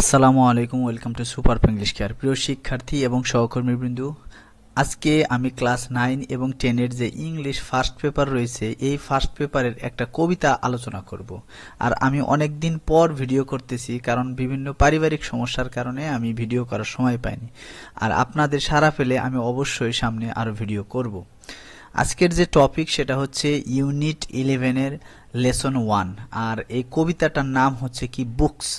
আসসালামু আলাইকুম, welcome to super English care. প্রিয় শিক্ষার্থী এবং সহকর্মীবৃন্দ, আজকে আমি ক্লাস 9 এবং 10-এর যে ইংলিশ ফার্স্ট পেপার রয়েছে, এই ফার্স্ট পেপারের একটা কবিতা আলোচনা করব। আর আমি অনেক দিন পর ভিডিও করতেছি, কারণ বিভিন্ন পারিবারিক সমস্যার কারণে আমি ভিডিও করার সময় পাইনি। আর আপনাদের সাড়া পেলে আমি অবশ্যই সামনে আরও ভিডিও করব। আজকের যে টপিক সেটা হচ্ছে ইউনিট 11-এর লেসন 1, আর এই কবিতাটার নাম হচ্ছে কি বুকস,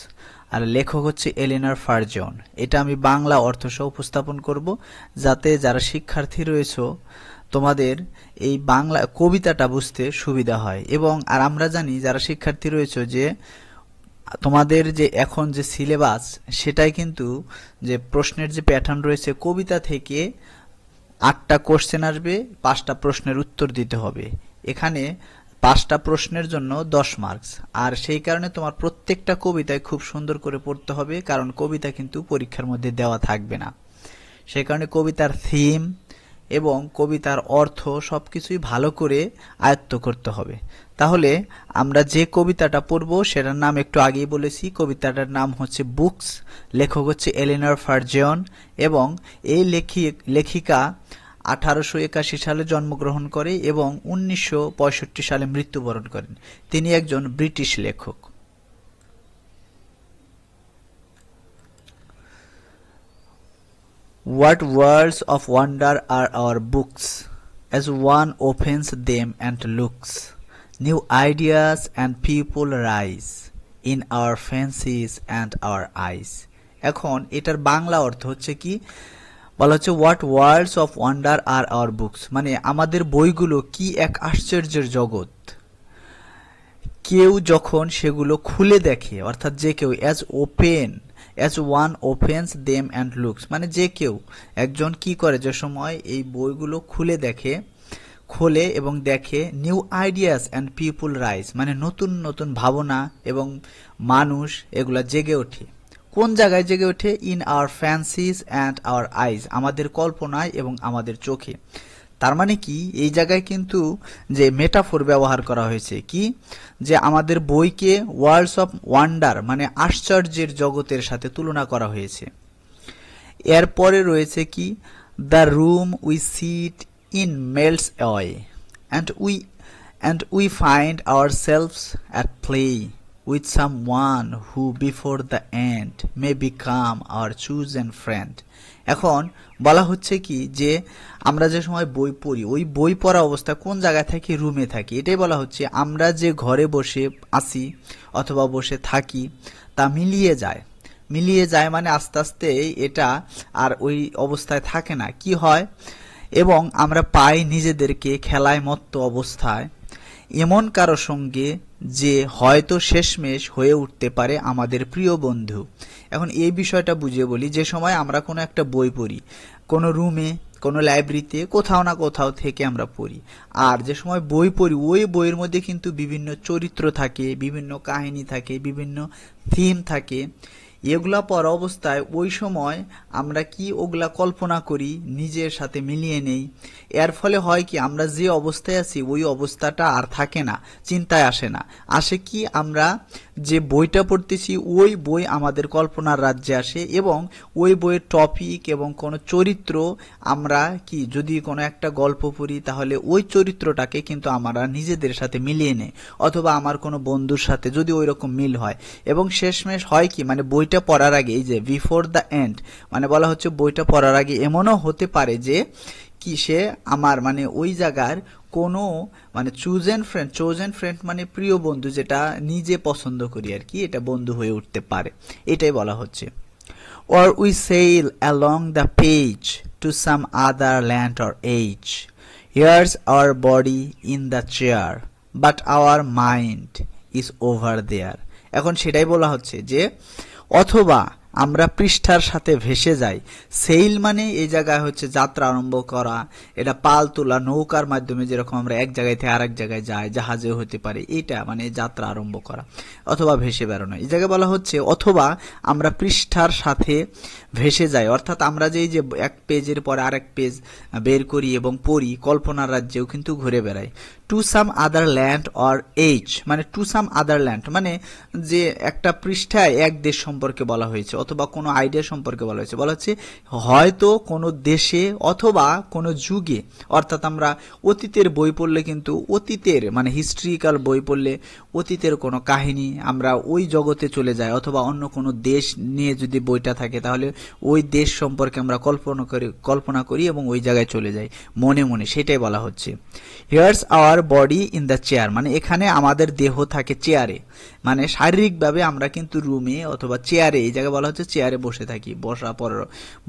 আর লেখক হচ্ছে এলিনার ফার্জন। এটা আমি বাংলা অর্থসহ উপস্থাপন করব, যাতে যারা শিক্ষার্থী রয়েছে তোমাদের এই বাংলা কবিতাটা বুঝতে সুবিধা হয়। এবং আর আমরা জানি যারা শিক্ষার্থী রয়েছে যে তোমাদের যে এখন যে সিলেবাস, সেটাই কিন্তু যে প্রশ্নের যে প্যাটার্ন রয়েছে, কবিতা থেকে 8টা কোশ্চেন আসবে, 5টা প্রশ্নের উত্তর দিতে হবে। এখানে 5টা প্রশ্নের জন্য 10 মার্কস। আর সেই কারণে তোমার প্রত্যেকটা কবিতায় খুব সুন্দর করে পড়তে হবে, কারণ কবিতা কিন্তু পরীক্ষার মধ্যে দেওয়া থাকবে না। সেই কারণে কবিতার থিম এবং কবিতার অর্থ সবকিছুই ভালো করে আয়ত্ত করতে হবে। তাহলে আমরা যে কবিতাটা পড়ব সেটার নাম একটু আগেই বলেছি, কবিতাটার নাম হচ্ছে বুকস, লেখক হচ্ছে এলিনার ফার্জন, এবং এই লেখিকা 1881 সালে জন্মগ্রহণ করে এবং 1965 সালে মৃত্যুবরণ করেন। তিনি একজন ব্রিটিশ লেখক। What worlds of wonder are our books, as one opens them and looks. New ideas and people rise in our fancies and our eyes. এখন এটার বাংলা অর্থ হচ্ছে কি, বলা হচ্ছে হোয়াট ওয়ার্ল্ডস অফ ওয়ান্ডার আর আওয়ার বুকস, মানে আমাদের বইগুলো কি এক আশ্চর্যের জগৎ। কেউ যখন সেগুলো খুলে দেখে, অর্থাৎ যে কেউ, as one opens them and looks, মানে যে কেউ একজন কি করে, যে সময় এই বইগুলো খোলে এবং দেখে, new ideas and people rise, মানে নতুন নতুন ভাবনা এবং মানুষ এগুলা জেগে ওঠে। কোন জায়গায় জেগে ওঠে? In our fancies and our eyes, আমাদের কল্পনায় এবং আমাদের চোখে। তার মানে কি, এই জায়গায় কিন্তু যে মেটাফোর ব্যবহার করা হয়েছে, কি যে আমাদের বইকে ওয়ার্ল্ডস অফ ওয়ান্ডার মানে আশ্চর্যের জগতের সাথে তুলনা করা হয়েছে। এরপরে রয়েছে কি, the room we seat in melts away and we find ourselves at play with someone who before the end may become our chosen friend. এখন বলা হচ্ছে কি, যে আমরা যে সময় বই পড়ি, ওই বই পড়া অবস্থা কোন জায়গায় থাকি? রুমে থাকি। এটাই বলা হচ্ছে, আমরা যে ঘরে বসে আসি অথবা বসে থাকি তা মিলিয়ে যায় মানে আস্তে আস্তে এটা আর ওই অবস্থায় থাকে না। কি হয়? এবং আমরা পাই নিজেদেরকে খেলায় মত্ত অবস্থায় এমন কারো সঙ্গে যে হয়তো শেষমেশ হয়ে উঠতে পারে আমাদের প্রিয় বন্ধু। এখন এই বিষয়টা বুঝিয়ে বলি, যে সময় আমরা কোনো একটা বই পড়ি, কোনো রুমে, কোনো লাইব্রেরিতে, কোথাও না কোথাও থেকে আমরা পড়ি, আর যে সময় বই পড়ি ওই বইয়ের মধ্যে কিন্তু বিভিন্ন চরিত্র থাকে, বিভিন্ন কাহিনী থাকে, বিভিন্ন থিম থাকে। এগুলা পড়া অবস্থায় ওই সময় আমরা কি ওগুলা কল্পনা করি, নিজের সাথে মিলিয়ে নেই। এর ফলে হয় কি, আমরা যে অবস্থায় আছি ওই অবস্থাটা আর থাকে না, চিন্তায় আসে না। আসে কি, আমরা যে বইটা পড়তেছি ওই বই আমাদের কল্পনার রাজ্যে আসে, এবং ওই বইয়ের টপিক এবং কোনো চরিত্র, আমরা কি যদি কোনো একটা গল্প পড়ি তাহলে ওই চরিত্রটাকে কিন্তু আমরা নিজেদের সাথে মিলিয়ে নেই, অথবা আমার কোনো বন্ধুর সাথে যদি ওই রকম মিল হয়। এবং শেষমেশ হয় কি, মানে বইটা পড়ার আগে, এই যে বিফোর দ্য এন্ড, মানে বলা হচ্ছে বইটা পড়ার আগে এমনও হতে পারে যে কি, সে আমার মানে ওই জায়গার কোনো মানে চোজেন ফ্রেন্ড মানে প্রিয় বন্ধু, যেটা নিজে পছন্দ করি আর কি, এটা বন্ধু হয়ে উঠতে পারে। এটাই বলা হচ্ছে। Or we sail along the page to some other land or age. Here's our body in the chair, but our mind is over there. এখন সেটাই বলা হচ্ছে যে অথবা আমরা পৃষ্ঠার সাথে ভেসে যাই। সেইল মানে এই জায়গায় হচ্ছে যাত্রা আরম্ভ করা, এটা পাল তোলা, নৌকার মাধ্যমে যেরকম আমরা এক জায়গায় থেকে আরেক জায়গায় যাই, জাহাজে হতে পারে, এটা মানে যাত্রা আরম্ভ করা, অথবা ভেসে বেড়ানো। এই জায়গায় বলা হচ্ছে অথবা আমরা পৃষ্ঠার সাথে ভেসে যাই, অর্থাৎ আমরা যে এক পেজের পরে আরেক পেজ বের করি এবং পড়ি, কল্পনার রাজ্যেও কিন্তু ঘুরে বেড়াই। To some other land or এইচ, মানে টু সাম আদার ল্যান্ড মানে যে একটা পৃষ্ঠায় এক দেশ সম্পর্কে বলা হয়েছে অথবা কোনো আইডিয়া সম্পর্কে বলা হয়েছে, বলা হচ্ছে হয়তো কোনো দেশে অথবা কোনো যুগে, অর্থাৎ আমরা অতীতের বই পড়লে কিন্তু অতীতের মানে হিস্ট্রিক্যাল বই পড়লে অতীতের কোনো কাহিনী আমরা ওই জগতে চলে যাই, অথবা অন্য কোনো দেশ নিয়ে যদি বইটা থাকে তাহলে ওই দেশ সম্পর্কে আমরা কল্পনা করি এবং ওই জায়গায় চলে যাই মনে মনে, সেটাই বলা হচ্ছে। Here's our body in the chair, মানে এখানে আমাদের দেহ থাকে চেয়ারে, মানে শারীরিকভাবে আমরা কিন্তু রুমে অথবা চেয়ারে, এই জায়গায় বলা হচ্ছে চেয়ারে বসে থাকি,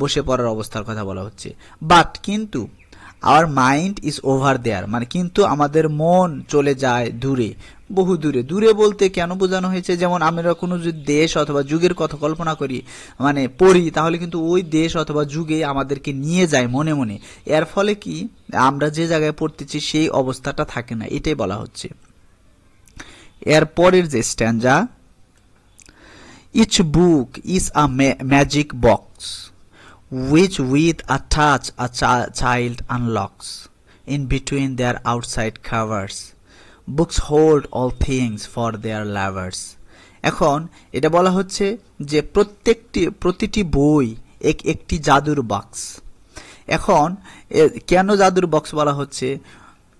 বসে পড়ার অবস্থার কথা বলা হচ্ছে। বাট কিন্তু our mind is over there, মানে কিন্তু আমাদের মন চলে যায় দূরে, বহু দূরে। দূরে বলতে কেন বোঝানো হয়েছে, যেমন আমরা কোনো যদি দেশ অথবা যুগের কথা কল্পনা করি মানে পড়ি, তাহলে কিন্তু ওই দেশ অথবা যুগে আমাদেরকে নিয়ে যায় মনে মনে, এর ফলে কি আমরা যে জায়গায় পড়তেছি সেই অবস্থাটা থাকে না, এটাই বলা হচ্ছে। এর পরের যে stanza, each book is a magic box which with a touch a child unlocks. In between their outside covers, books hold all things for their lovers. এখন এটা বলা হচ্ছে যে প্রতিটি বই একটি জাদুর বক্স। এখন কেন জাদুর বক্স বলা হচ্ছে,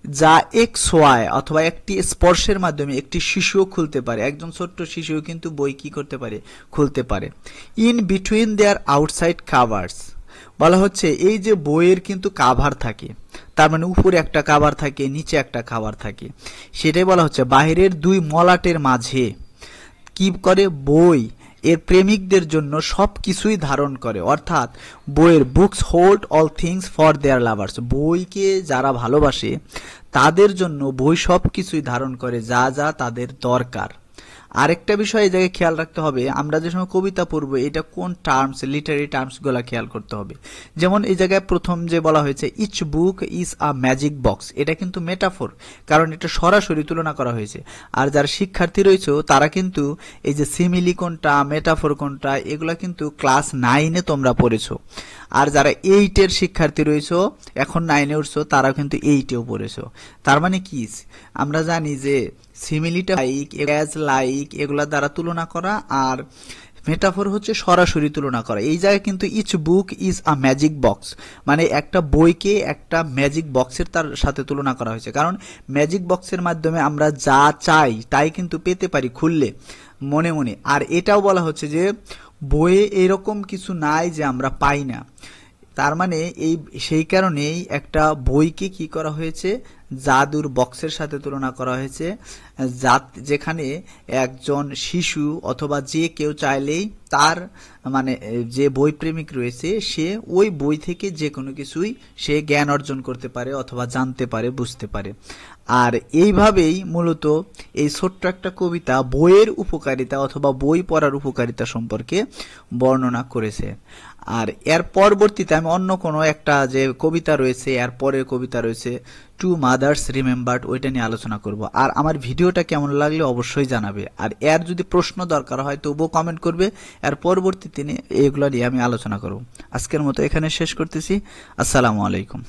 যা এক ছোঁয়ায় অথবা একটি স্পর্শের মাধ্যমে একটি শিশুও খুলতে পারে, একজন ছোট্ট শিশুও কিন্তু বই কি করতে পারে, খুলতে পারে। In between there outside covers, বলা হচ্ছে এই যে বইয়ের কিন্তু কাভার থাকে, তার মানে উপরে একটা কাভার থাকে নিচে একটা কাভার থাকে, সেটাই বলা হচ্ছে বাহিরের দুই মলাটের মাঝে কি করে বই এর প্রেমিকদের জন্য সব কিছুই ধারণ করে, অর্থাৎ বইয়ের books hold all things for their lovers, বইকে যারা ভালোবাসে তাদের জন্য বই সব কিছুই ধারণ করে যা যা তাদের দরকার। আরেকটা বিষয় এই জায়গায় খেয়াল রাখতে হবে, আমরা যে সময় কবিতা পড়বো এটা কোন টার্মস, লিটারি টার্মস গুলা খেয়াল করতে হবে। যেমন এই জায়গায় প্রথম যে বলা হয়েছে each book is a magic box, এটা কিন্তু মেটাফোর, কারণ এটা সরাসরি তুলনা করা হয়েছে। আর যারা শিক্ষার্থী রয়েছে তারা কিন্তু এই যে সিমিলি কোনটা মেটাফোর কোনটা এগুলা কিন্তু ক্লাস 9-এ তোমরা পড়েছো, আর যারা 8-এর শিক্ষার্থী রয়েছে এখন 9-এ উঠছো তারা কিন্তু 8-এও পড়েছো। তার মানে কি আমরা জানি যে সিমিলিটা লাইক এগুলা দ্বারা তুলনা করা, আর মেটাফোর হচ্ছে সরাসরি তুলনা করা। এই জায়গায় কিন্তু each book is a magic box, মানে একটা বইকে একটা ম্যাজিক বক্সের তার সাথে তুলনা করা হয়েছে, কারণ ম্যাজিক বক্সের মাধ্যমে আমরা যা চাই তাই কিন্তু পেতে পারি খুললে মনে মনে। আর এটাও বলা হচ্ছে যে বইয়ে এরকম কিছু নাই যে আমরা পাই না, তার মানে সেই কারণেই একটা বইকে কি করা হয়েছে, জাদুর বক্সের সাথে তুলনা করা হয়েছে, যেখানে একজন শিশু অথবা যে কেউ চাইলেই তার মানে যে বই প্রেমিক রয়েছে সে ওই বই থেকে যে কোনো কিছুই সে জ্ঞান অর্জন করতে পারে অথবা জানতে পারে, বুঝতে পারে। আর এইভাবেই মূলত এই ছোট্ট একটা কবিতা বইয়ের উপকারিতা অথবা বই পড়ার উপকারিতা সম্পর্কে বর্ণনা করেছে। আর এর পরবর্তীতে আমি অন্য কোনো একটা যে কবিতা রয়েছে, এর পরের কবিতা রয়েছে টু মাদার্স রিমেম্বার্ড, ওইটা নিয়ে আলোচনা করব। আর আমার ভিডিওটা কেমন লাগলে অবশ্যই জানাবে, আর এর যদি প্রশ্ন দরকার হয় তবুও কমেন্ট করবে, এর পরবর্তীতে এগুলো নিয়ে আমি আলোচনা করব। আজকের মতো এখানে শেষ করতেছি। আসসালামু আলাইকুম।